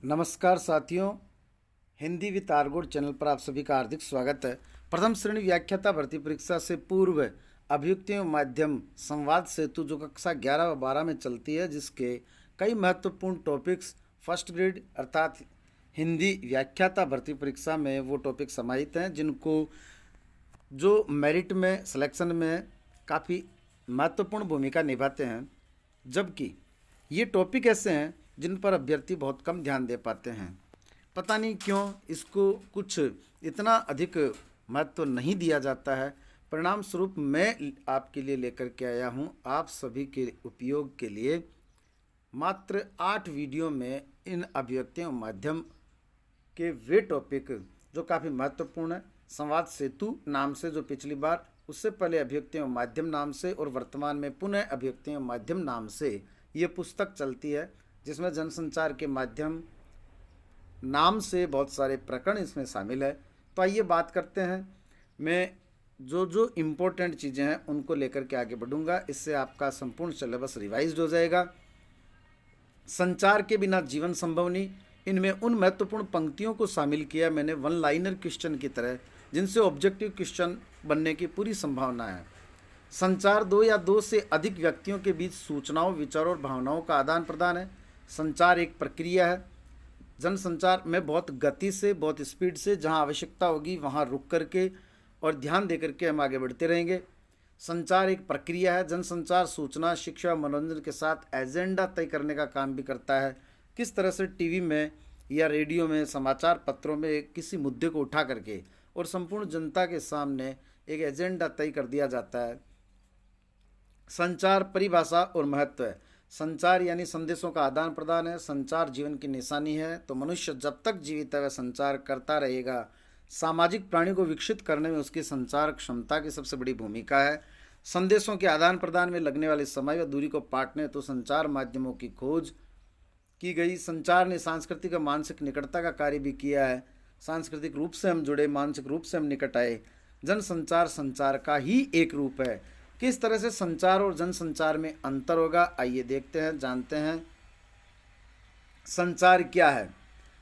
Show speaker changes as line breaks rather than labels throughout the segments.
नमस्कार साथियों, Hindi with आर्गोड channel पर आप सभी का हार्दिक स्वागत है। प्रथम श्रेणी व्याख्याता भर्ती परीक्षा से पूर्व अभियुक्तियों माध्यम संवाद सेतु जो कक्षा 11 व 12 में चलती है, जिसके कई महत्वपूर्ण टॉपिक्स फर्स्ट ग्रेड अर्थात हिंदी व्याख्याता भर्ती परीक्षा में वो टॉपिक समाहित हैं, जिनको जो मेरिट में सिलेक्शन में काफ़ी महत्वपूर्ण भूमिका निभाते हैं। जबकि ये टॉपिक ऐसे हैं जिन पर अभ्यर्थी बहुत कम ध्यान दे पाते हैं। पता नहीं क्यों इसको कुछ इतना अधिक महत्व नहीं दिया जाता है। परिणाम स्वरूप मैं आपके लिए लेकर के आया हूँ, आप सभी के उपयोग के लिए मात्र 8 वीडियो में इन अभिव्यक्तियों माध्यम के वे टॉपिक जो काफ़ी महत्वपूर्ण है। संवाद सेतु नाम से, जो पिछली बार उससे पहले अभिव्यक्तियों माध्यम नाम से और वर्तमान में पुनः अभिव्यक्तियों माध्यम नाम से ये पुस्तक चलती है, जिसमें जनसंचार के माध्यम नाम से बहुत सारे प्रकरण इसमें शामिल है। तो आइए बात करते हैं। मैं जो इम्पोर्टेंट चीज़ें हैं उनको लेकर के आगे बढ़ूंगा, इससे आपका संपूर्ण सिलेबस रिवाइज्ड हो जाएगा। संचार के बिना जीवन संभव नहीं, इनमें उन महत्वपूर्ण पंक्तियों को शामिल किया मैंने वन लाइनर क्वेश्चन की तरह, जिनसे ऑब्जेक्टिव क्वेश्चन बनने की पूरी संभावना है। संचार दो या दो से अधिक व्यक्तियों के बीच सूचनाओं, विचारों और भावनाओं का आदान प्रदान है। संचार एक प्रक्रिया है। जनसंचार में बहुत गति से, बहुत स्पीड से, जहां आवश्यकता होगी वहां रुक करके और ध्यान दे करके हम आगे बढ़ते रहेंगे। संचार एक प्रक्रिया है। जनसंचार सूचना, शिक्षा, मनोरंजन के साथ एजेंडा तय करने का काम भी करता है। किस तरह से टीवी में या रेडियो में, समाचार पत्रों में किसी मुद्दे को उठा करके और संपूर्ण जनता के सामने एक एजेंडा तय कर दिया जाता है। संचार परिभाषा और महत्व है। संचार यानी संदेशों का आदान प्रदान है। संचार जीवन की निशानी है। तो मनुष्य जब तक जीवित है वह संचार करता रहेगा। सामाजिक प्राणी को विकसित करने में उसकी संचार क्षमता की सबसे बड़ी भूमिका है। संदेशों के आदान प्रदान में लगने वाले समय व दूरी को पाटने तो संचार माध्यमों की खोज की गई। संचार ने सांस्कृतिक और मानसिक निकटता का कार्य भी किया है। सांस्कृतिक रूप से हम जुड़े, मानसिक रूप से हम निकट आए। जनसंचार संचार का ही एक रूप है। किस तरह से संचार और जनसंचार में अंतर होगा, आइए देखते हैं, जानते हैं। संचार क्या है?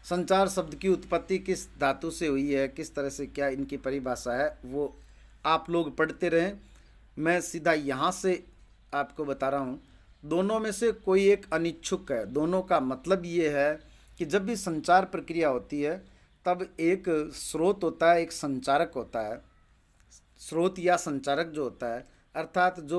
संचार शब्द की उत्पत्ति किस धातु से हुई है, किस तरह से, क्या इनकी परिभाषा है, वो आप लोग पढ़ते रहें। मैं सीधा यहाँ से आपको बता रहा हूँ। दोनों में से कोई एक अनिच्छुक है। दोनों का मतलब ये है कि जब भी संचार प्रक्रिया होती है तब एक स्रोत होता है, एक संचारक होता है। स्रोत या संचारक जो होता है, अर्थात जो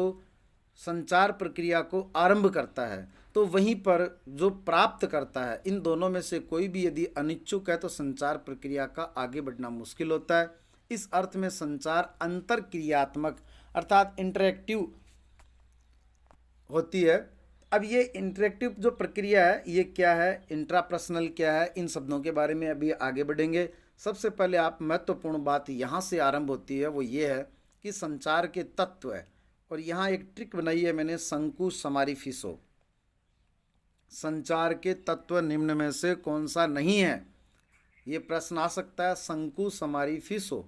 संचार प्रक्रिया को आरंभ करता है, तो वहीं पर जो प्राप्त करता है, इन दोनों में से कोई भी यदि अनिच्छुक है तो संचार प्रक्रिया का आगे बढ़ना मुश्किल होता है। इस अर्थ में संचार अंतरक्रियात्मक अर्थात इंटरेक्टिव होती है। अब ये इंटरेक्टिव जो प्रक्रिया है ये क्या है, इंट्रापर्सनल क्या है, इन शब्दों के बारे में अभी आगे बढ़ेंगे। सबसे पहले आप महत्वपूर्ण बात यहाँ से आरंभ होती है, वो ये है कि संचार के तत्व है। और यहाँ एक ट्रिक बनाई है मैंने, शंकु समारी फीसो। संचार के तत्व निम्न में से कौन सा नहीं है, ये प्रश्न आ सकता है। शंकु समारी फीसो,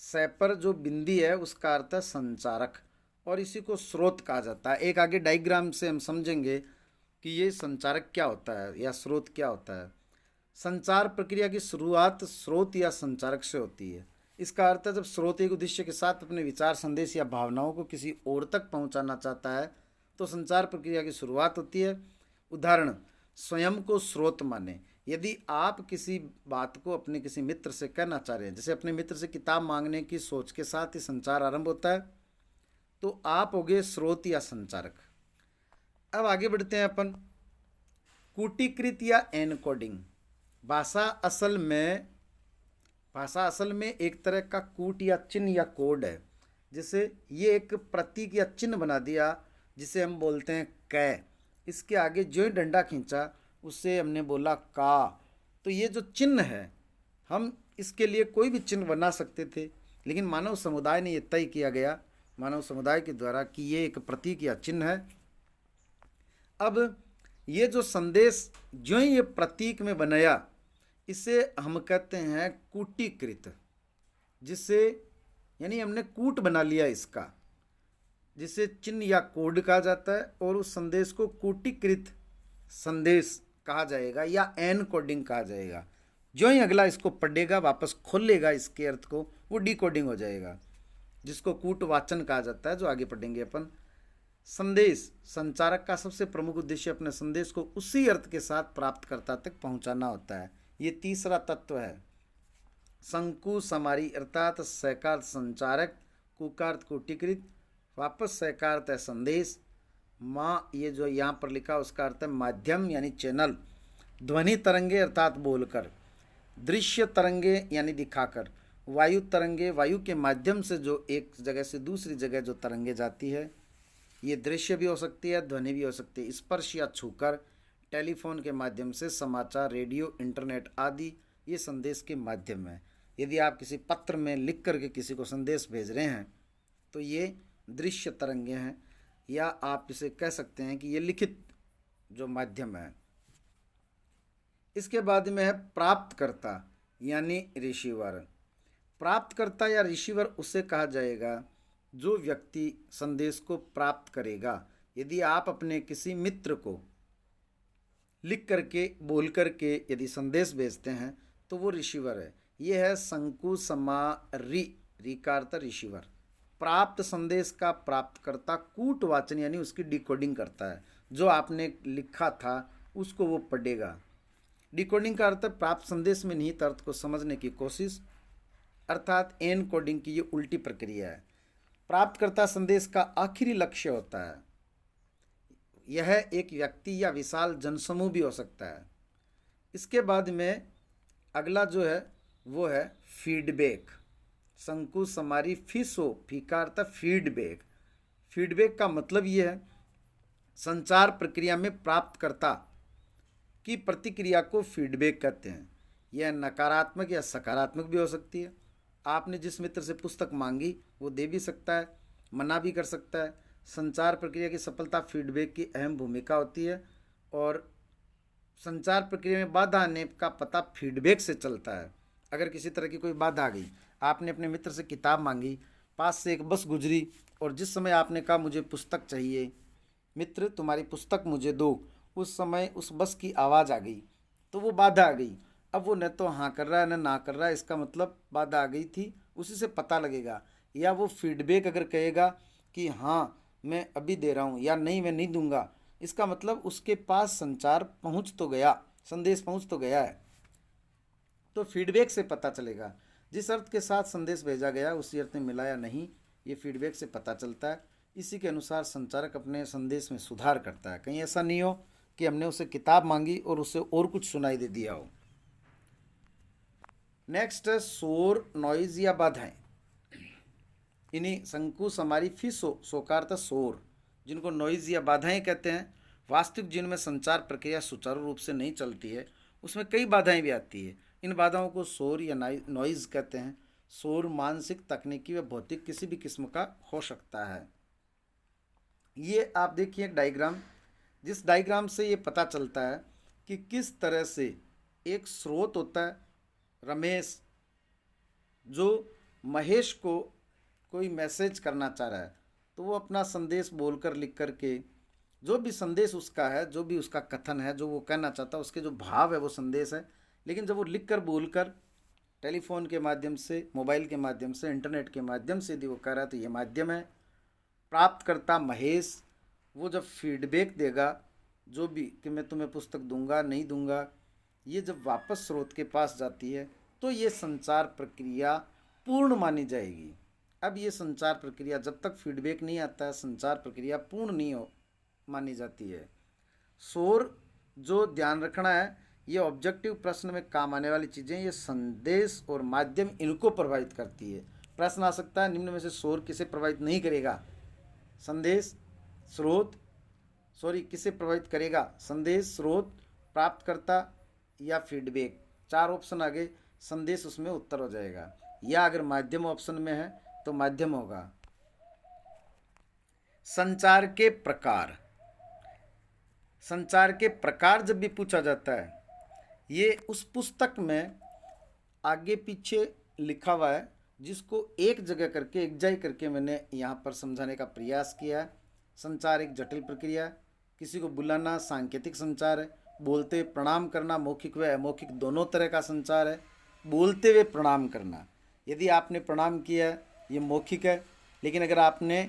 सै पर जो बिंदी है उसका अर्थ है संचारक, और इसी को स्रोत कहा जाता है। एक आगे डायग्राम से हम समझेंगे कि ये संचारक क्या होता है या स्रोत क्या होता है। संचार प्रक्रिया की शुरुआत स्रोत या संचारक से होती है। इसका अर्थ है जब स्रोत एक उद्देश्य के साथ अपने विचार, संदेश या भावनाओं को किसी और तक पहुंचाना चाहता है तो संचार प्रक्रिया की शुरुआत होती है। उदाहरण, स्वयं को स्रोत माने। यदि आप किसी बात को अपने किसी मित्र से कहना चाह रहे हैं, जैसे अपने मित्र से किताब मांगने की सोच के साथ ही संचार आरंभ होता है, तो आप हो गए स्रोत या संचारक। अब आगे बढ़ते हैं अपन। कूटीकृत या एनकोडिंग। भाषा असल में एक तरह का कूट या चिन्ह या कोड है। जैसे ये एक प्रतीक या चिन्ह बना दिया जिसे हम बोलते हैं कै। इसके आगे जो ही डंडा खींचा उससे हमने बोला का। तो ये जो चिन्ह है, हम इसके लिए कोई भी चिन्ह बना सकते थे, लेकिन मानव समुदाय ने ये तय किया गया, मानव समुदाय के द्वारा, कि ये एक प्रतीक या चिन्ह है। अब ये जो संदेश जो ही ये प्रतीक में बनाया, इसे हम कहते हैं कूटीकृत, जिसे यानी हमने कूट बना लिया इसका, जिसे चिन्ह या कोड कहा जाता है, और उस संदेश को कूटीकृत संदेश कहा जाएगा या एन कोडिंग कहा जाएगा। जो ही अगला इसको पढ़ेगा वापस खोल लेगा इसके अर्थ को, वो डी कोडिंग हो जाएगा, जिसको कूटवाचन कहा जाता है, जो आगे पढ़ेंगे अपन। संदेश, संचारक का सबसे प्रमुख उद्देश्य अपने संदेश को उसी अर्थ के साथ प्राप्तकर्ता तक पहुंचाना होता है। ये तीसरा तत्व है। शंकु समारी अर्थात सैकार्थ संचारक, कुकार्थ कूटीकृत, वापस सैकार्थ है संदेश। माँ, ये जो यहाँ पर लिखा उसका अर्थ है माध्यम यानी चैनल। ध्वनि तरंगे अर्थात बोलकर, दृश्य तरंगे यानी दिखाकर, वायु तरंगे वायु के माध्यम से जो एक जगह से दूसरी जगह जो तरंगे जाती है, ये दृश्य भी हो सकती है, ध्वनि भी हो सकती है। स्पर्श या छूकर, टेलीफोन के माध्यम से, समाचार, रेडियो, इंटरनेट आदि ये संदेश के माध्यम है। यदि आप किसी पत्र में लिख करके किसी को संदेश भेज रहे हैं तो ये दृश्य तरंगे हैं, या आप इसे कह सकते हैं कि ये लिखित जो माध्यम है। इसके बाद में है प्राप्तकर्ता यानी रिसीवर। प्राप्तकर्ता या रिसीवर उसे कहा जाएगा जो व्यक्ति संदेश को प्राप्त करेगा। यदि आप अपने किसी मित्र को लिख करके बोल करके यदि संदेश भेजते हैं तो वो रिसीवर है। ये है शंकु समारी, री का अर्थ रिसीवर। प्राप्त संदेश का प्राप्तकर्ता कूटवाचन यानी उसकी डिकोडिंग करता है। जो आपने लिखा था उसको वो पढ़ेगा। डिकोडिंग का अर्थ प्राप्त संदेश में निहित अर्थ को समझने की कोशिश, अर्थात एन कोडिंग की ये उल्टी प्रक्रिया है। प्राप्तकर्ता संदेश का आखिरी लक्ष्य होता है। यह एक व्यक्ति या विशाल जनसमूह भी हो सकता है। इसके बाद में अगला जो है वो है फीडबैक। शंकु समारी फीसो, फीका अर्थ फीडबैक। फीडबैक का मतलब ये है संचार प्रक्रिया में प्राप्तकर्ता की प्रतिक्रिया को फीडबैक कहते हैं। यह नकारात्मक या सकारात्मक भी हो सकती है। आपने जिस मित्र से पुस्तक मांगी वो दे भी सकता है, मना भी कर सकता है। संचार प्रक्रिया की सफलता फीडबैक की अहम भूमिका होती है और संचार प्रक्रिया में बाधा आने का पता फीडबैक से चलता है। अगर किसी तरह की कोई बाधा आ गई, आपने अपने मित्र से किताब मांगी, पास से एक बस गुजरी और जिस समय आपने कहा मुझे पुस्तक चाहिए, मित्र तुम्हारी पुस्तक मुझे दो, उस समय उस बस की आवाज़ आ गई तो वो बाधा आ गई। अब वो न तो हाँ कर रहा है न ना कर रहा है, इसका मतलब बाधा आ गई थी, उसी से पता लगेगा। या वो फीडबैक अगर कहेगा कि हाँ मैं अभी दे रहा हूँ या नहीं मैं नहीं दूंगा, इसका मतलब उसके पास संचार पहुँच तो गया, संदेश पहुँच तो गया है। तो फीडबैक से पता चलेगा जिस अर्थ के साथ संदेश भेजा गया उसी अर्थ में मिला या नहीं, ये फीडबैक से पता चलता है। इसी के अनुसार संचारक अपने संदेश में सुधार करता है। कहीं ऐसा नहीं हो कि हमने उसे किताब मांगी और उसे और कुछ सुनाई दे दिया हो। नेक्स्ट है शोर, नॉइज या बाधाएं। इन्हीं शंकु समारी फीसो, सोकार शोर, जिनको नॉइज या बाधाएं कहते हैं। वास्तविक जीवन में संचार प्रक्रिया सुचारू रूप से नहीं चलती है, उसमें कई बाधाएं भी आती है। इन बाधाओं को शोर या नॉइज कहते हैं। शोर मानसिक, तकनीकी व भौतिक किसी भी किस्म का हो सकता है। ये आप देखिए एक डायग्राम, जिस डायग्राम से ये पता चलता है कि किस तरह से एक स्रोत होता है, रमेश, जो महेश को कोई मैसेज करना चाह रहा है तो वो अपना संदेश बोलकर लिख कर के, जो भी संदेश उसका है, जो भी उसका कथन है, जो वो कहना चाहता है, उसके जो भाव है वो संदेश है। लेकिन जब वो लिख कर बोलकर टेलीफोन के माध्यम से, मोबाइल के माध्यम से, इंटरनेट के माध्यम से यदि वो कह रहा है तो ये माध्यम है। प्राप्तकर्ता महेश, वो जब फीडबैक देगा जो भी कि मैं तुम्हें पुस्तक दूंगा नहीं दूंगा, ये जब वापस स्रोत के पास जाती है तो ये संचार प्रक्रिया पूर्ण मानी जाएगी। अब ये संचार प्रक्रिया जब तक फीडबैक नहीं आता है, संचार प्रक्रिया पूर्ण नहीं हो मानी जाती है। शोर, जो ध्यान रखना है, ये ऑब्जेक्टिव प्रश्न में काम आने वाली चीज़ें, ये संदेश और माध्यम इनको प्रभावित करती है। प्रश्न आ सकता है निम्न में से शोर किसे प्रभावित नहीं करेगा? संदेश, स्रोत, किसे प्रभावित करेगा? संदेश, स्रोत, प्राप्तकर्ता या फीडबैक। 4 ऑप्शन आगे, संदेश उसमें उत्तर हो जाएगा। या अगर माध्यम ऑप्शन में है तो माध्यम होगा। संचार के प्रकार, संचार के प्रकार जब भी पूछा जाता है, ये उस पुस्तक में आगे पीछे लिखा हुआ है, जिसको एक जगह करके, एक जाई करके मैंने यहाँ पर समझाने का प्रयास किया है। संचार एक जटिल प्रक्रिया है। किसी को बुलाना सांकेतिक संचार है, बोलते हुए प्रणाम करना मौखिक व अमौखिक दोनों तरह का संचार है। बोलते हुए प्रणाम करना, यदि आपने प्रणाम किया ये मौखिक है, लेकिन अगर आपने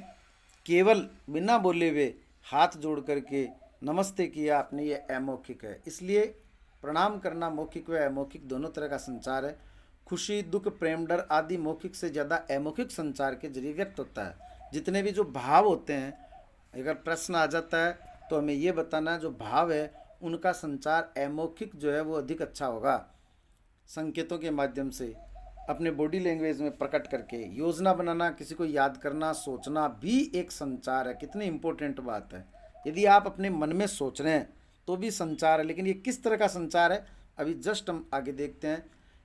केवल बिना बोले हुए हाथ जोड़ करके नमस्ते किया आपने, ये अमौखिक है। इसलिए प्रणाम करना मौखिक व अमौखिक दोनों तरह का संचार है। खुशी, दुख, प्रेम, डर आदि मौखिक से ज़्यादा अमौखिक संचार के जरिए व्यक्त होता है। जितने भी जो भाव होते हैं, अगर प्रश्न आ जाता है तो हमें ये बताना जो भाव है उनका संचार अमौखिक जो है वो अधिक अच्छा होगा। संकेतों के माध्यम से, अपने बॉडी लैंग्वेज में प्रकट करके, योजना बनाना, किसी को याद करना, सोचना भी एक संचार है। कितनी इम्पोर्टेंट बात है। यदि आप अपने मन में सोच रहे हैं तो भी संचार है, लेकिन ये किस तरह का संचार है अभी जस्ट हम आगे देखते हैं।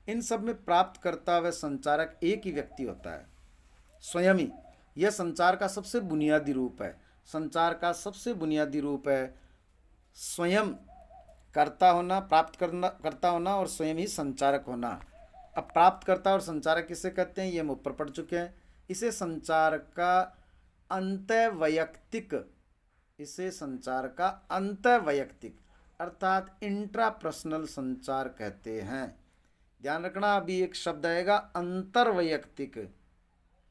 इन सब में प्राप्तकर्ता व संचारक एक ही व्यक्ति होता है, स्वयं ही। यह संचार का सबसे बुनियादी रूप है। संचार का सबसे बुनियादी रूप है स्वयं कर्ता होना, प्राप्त करना कर्ता होना और स्वयं ही संचारक होना। अब प्राप्तकर्ता और संचारक किसे कहते हैं ये हम ऊपर पढ़ चुके हैं। इसे संचार का अंतःवैयक्तिक अर्थात इंट्रापर्सनल संचार कहते हैं। ध्यान रखना, अभी एक शब्द आएगा अंतर्वैयक्तिक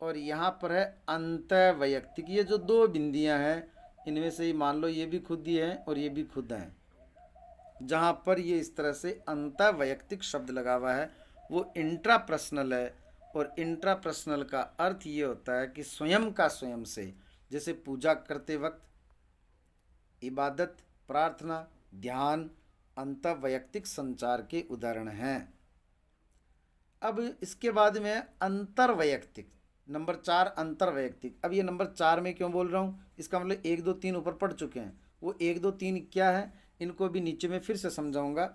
और यहाँ पर है अंतःवैयक्तिक। ये जो दो बिंदियाँ हैं इनमें से ही मान लो ये भी खुद ही है और ये भी खुद हैं। जहाँ पर ये इस तरह से अंतःवैयक्तिक शब्द लगा हुआ है वो इंट्रापर्सनल है। और इंट्रापर्सनल का अर्थ ये होता है कि स्वयं का स्वयं से, जैसे पूजा करते वक्त इबादत, प्रार्थना, ध्यान अंतःवैयक्तिक संचार के उदाहरण हैं। अब इसके बाद में अंतर्वैयक्तिक, नंबर 4 अंतर्वैयक्तिक। अब ये नंबर 4 में क्यों बोल रहा हूँ, इसका मतलब 1 2 3 ऊपर पढ़ चुके हैं। वो 1 2 3 क्या है इनको भी नीचे में फिर से समझाऊंगा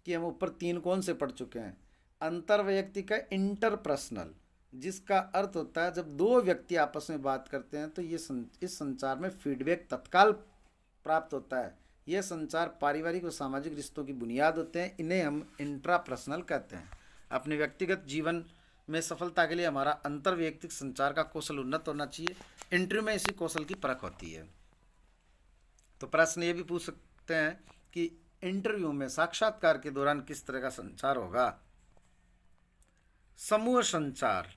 कि हम ऊपर 3 कौन से पढ़ चुके हैं। अंतर्वैयक्तिक है इंटरपर्सनल, जिसका अर्थ होता है जब दो व्यक्ति आपस में बात करते हैं तो ये इस संचार में फीडबैक तत्काल प्राप्त होता है। यह संचार पारिवारिक और सामाजिक रिश्तों की बुनियाद होते हैं। इन्हें हम इंट्रापर्सनल कहते हैं। अपने व्यक्तिगत जीवन में सफलता के लिए हमारा अंतर्वैयक्तिक संचार का कौशल उन्नत होना चाहिए। इंटरव्यू में इसी कौशल की परख होती है। तो प्रश्न ये भी पूछ सकते हैं कि इंटरव्यू में साक्षात्कार के दौरान किस तरह का संचार होगा। समूह संचार।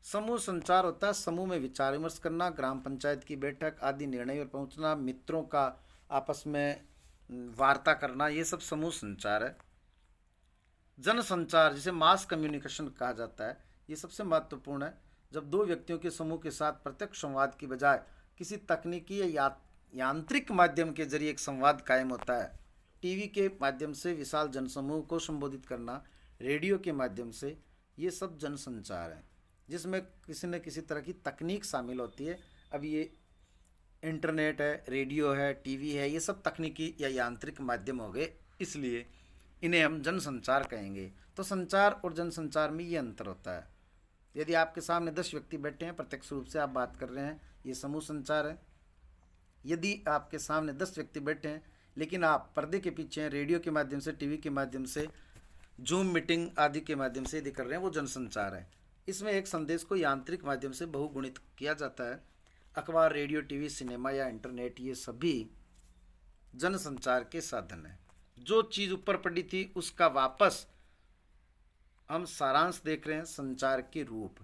समूह संचार होता है समूह में विचार विमर्श करना, ग्राम पंचायत की बैठक आदि निर्णय पर पहुंचना, मित्रों का आपस में वार्ता करना, ये सब समूह संचार है। जन संचार जिसे मास कम्युनिकेशन कहा जाता है, ये सबसे महत्वपूर्ण है। जब दो व्यक्तियों के समूह के साथ प्रत्यक्ष संवाद की बजाय किसी तकनीकी या यांत्रिक माध्यम के जरिए एक संवाद कायम होता है। टीवी के माध्यम से विशाल जनसमूह को संबोधित करना, रेडियो के माध्यम से, ये सब जनसंचार है जिसमें किसी न किसी तरह की तकनीक शामिल होती है। अब ये इंटरनेट है, रेडियो है, टीवी है, ये सब तकनीकी या यांत्रिक माध्यम हो गए, इसलिए इन्हें हम जनसंचार कहेंगे। तो संचार और जनसंचार में ये अंतर होता है। यदि आपके सामने 10 व्यक्ति बैठे हैं, प्रत्यक्ष रूप से आप बात कर रहे हैं, ये समूह संचार है। यदि आपके सामने 10 व्यक्ति बैठे हैं लेकिन आप पर्दे के पीछे हैं, रेडियो के माध्यम से, टीवी के माध्यम से, जूम मीटिंग आदि के माध्यम से यदि कर रहे हैं, वो जनसंचार है। इसमें एक संदेश को यांत्रिक माध्यम से बहुगुणित किया जाता है। अखबार, रेडियो, टीवी, सिनेमा या इंटरनेट, ये सभी जनसंचार के साधन हैं। जो चीज़ ऊपर पड़ी थी उसका वापस हम सारांश देख रहे हैं। संचार के रूप,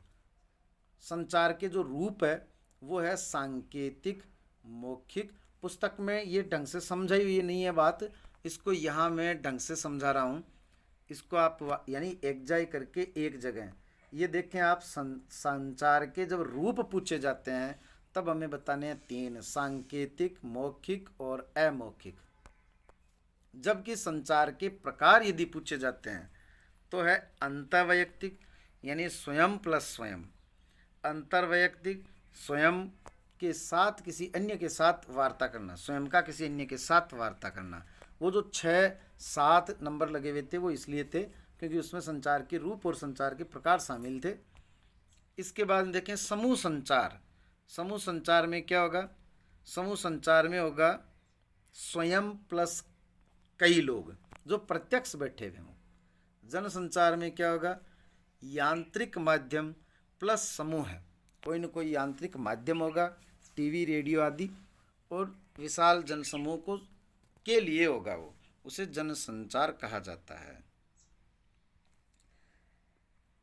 संचार के जो रूप है वो है सांकेतिक, मौखिक। पुस्तक में ये ढंग से समझाई हुई नहीं है बात, इसको यहाँ मैं ढंग से समझा रहा हूँ। इसको आप यानी एक जाई करके एक जगह ये देखें आप। संचार के जब रूप पूछे जाते हैं तब हमें बताने हैं 3, सांकेतिक, मौखिक और अमौखिक। जबकि संचार के प्रकार यदि पूछे जाते हैं तो है अंतर्वैयक्तिक यानी स्वयं प्लस स्वयं, अंतर्वैयक्तिक स्वयं के साथ किसी अन्य के साथ वार्ता करना, स्वयं का किसी अन्य के साथ वार्ता करना। वो जो 6-7 नंबर लगे हुए थे वो इसलिए थे क्योंकि उसमें संचार के रूप और संचार के प्रकार शामिल थे। इसके बाद देखें समूह संचार। समूह संचार में क्या होगा, समूह संचार में होगा स्वयं प्लस कई लोग जो प्रत्यक्ष बैठे हुए हों। जनसंचार में क्या होगा, यांत्रिक माध्यम प्लस समूह है, कोई न कोई यांत्रिक माध्यम होगा, टीवी, रेडियो आदि, और विशाल जनसमूह को के लिए होगा वो। उसे जनसंचार कहा जाता है।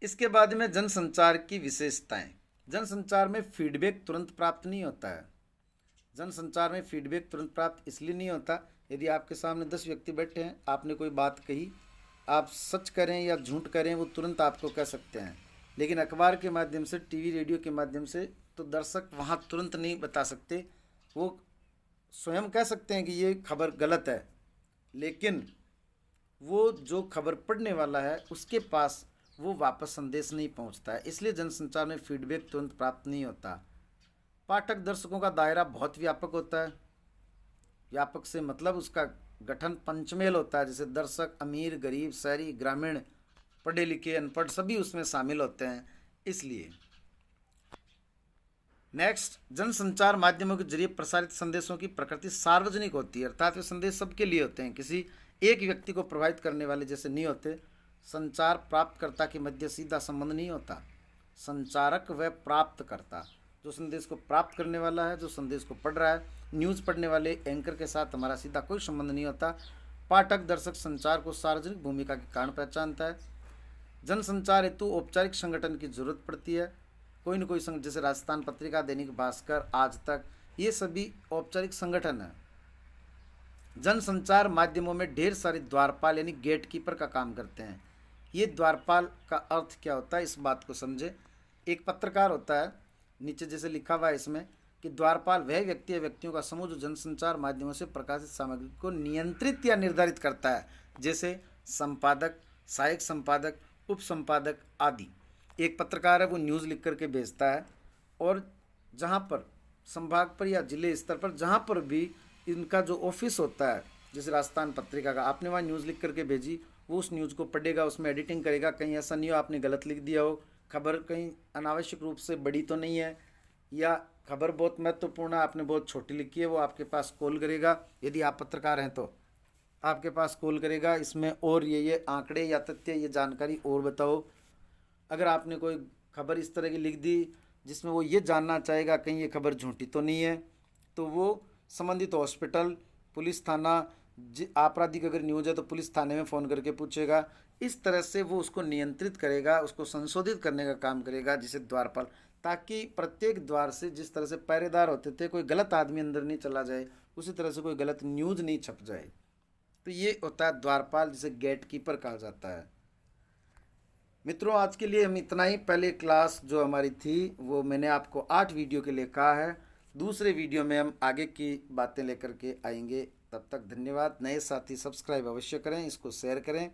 इसके बाद में जनसंचार की विशेषताएं। जनसंचार में फीडबैक तुरंत प्राप्त नहीं होता है। जनसंचार में फीडबैक तुरंत प्राप्त इसलिए नहीं होता, यदि आपके सामने 10 व्यक्ति बैठे हैं, आपने कोई बात कही, आप सच करें या झूठ करें वो तुरंत आपको कह सकते हैं, लेकिन अखबार के माध्यम से, टीवी रेडियो के माध्यम से तो दर्शक वहाँ तुरंत नहीं बता सकते। वो स्वयं कह सकते हैं कि ये खबर गलत है, लेकिन वो जो खबर पढ़ने वाला है उसके पास वो वापस संदेश नहीं पहुंचता है, इसलिए जनसंचार में फीडबैक तुरंत प्राप्त नहीं होता। पाठक दर्शकों का दायरा बहुत व्यापक होता है। व्यापक से मतलब उसका गठन पंचमेल होता है, जैसे दर्शक अमीर, गरीब, शहरी, ग्रामीण, पढ़े लिखे, अनपढ़ सभी उसमें शामिल होते हैं। इसलिए नेक्स्ट, जनसंचार माध्यमों के जरिए प्रसारित संदेशों की प्रकृति सार्वजनिक होती है, अर्थात वे संदेश सबके लिए होते हैं, किसी एक व्यक्ति को प्रभावित करने वाले जैसे नहीं होते। संचार प्राप्तकर्ता के मध्य सीधा संबंध नहीं होता। संचारक व प्राप्तकर्ता, जो संदेश को प्राप्त करने वाला है, जो संदेश को पढ़ रहा है, न्यूज़ पढ़ने वाले एंकर के साथ हमारा सीधा कोई संबंध नहीं होता। पाठक दर्शक संचार को सार्वजनिक भूमिका के कारण पहचानता है। जनसंचार हेतु औपचारिक संगठन की जरूरत पड़ती है। कोई न कोई संगठन, जैसे राजस्थान पत्रिका, दैनिक भास्कर, आज तक, ये सभी औपचारिक संगठन है। जनसंचार माध्यमों में ढेर सारे द्वारपाल यानी गेट कीपर का काम करते हैं। ये द्वारपाल का अर्थ क्या होता है, इस बात को समझे। एक पत्रकार होता है, नीचे जैसे लिखा हुआ है इसमें कि द्वारपाल वह व्यक्ति या व्यक्तियों का समूह जो जनसंचार माध्यमों से प्रकाशित सामग्री को नियंत्रित या निर्धारित करता है, जैसे संपादक, सहायक संपादक, उप संपादक आदि। एक पत्रकार है, वो न्यूज़ लिख करके भेजता है, और जहाँ पर संभाग पर या जिले स्तर पर जहाँ पर भी इनका जो ऑफिस होता है, जैसे राजस्थान पत्रिका का, आपने वहाँ न्यूज़ लिख करके भेजी, वो उस न्यूज़ को पढ़ेगा, उसमें एडिटिंग करेगा, कहीं ऐसा नहीं हो आपने गलत लिख दिया हो, खबर कहीं अनावश्यक रूप से बड़ी तो नहीं है, या खबर बहुत महत्वपूर्ण है आपने बहुत छोटी लिखी है, वो आपके पास कॉल करेगा। यदि आप पत्रकार हैं तो आपके पास कॉल करेगा, इसमें और ये आंकड़े या तथ्य, ये जानकारी और बताओ। अगर आपने कोई खबर इस तरह की लिख दी जिसमें वो ये जानना चाहेगा कहीं ये खबर झूठी तो नहीं है, तो वो संबंधित हॉस्पिटल, पुलिस थाना, आपराधिक अगर न्यूज़ है तो पुलिस थाने में फ़ोन करके पूछेगा। इस तरह से वो उसको नियंत्रित करेगा, उसको संशोधित करने का काम करेगा, जिसे द्वारपाल, ताकि प्रत्येक द्वार से जिस तरह से पहरेदार होते थे, कोई गलत आदमी अंदर नहीं चला जाए, उसी तरह से कोई गलत न्यूज़ नहीं छप जाए। तो ये होता है द्वारपाल, जिसे गेट कीपर कहा जाता है। मित्रों, आज के लिए हम इतना ही। पहले क्लास जो हमारी थी वो मैंने आपको 8 वीडियो के लिए कहा है। दूसरे वीडियो में हम आगे की बातें लेकर के आएंगे। तब तक धन्यवाद। नए साथी सब्सक्राइब अवश्य करें, इसको शेयर करें।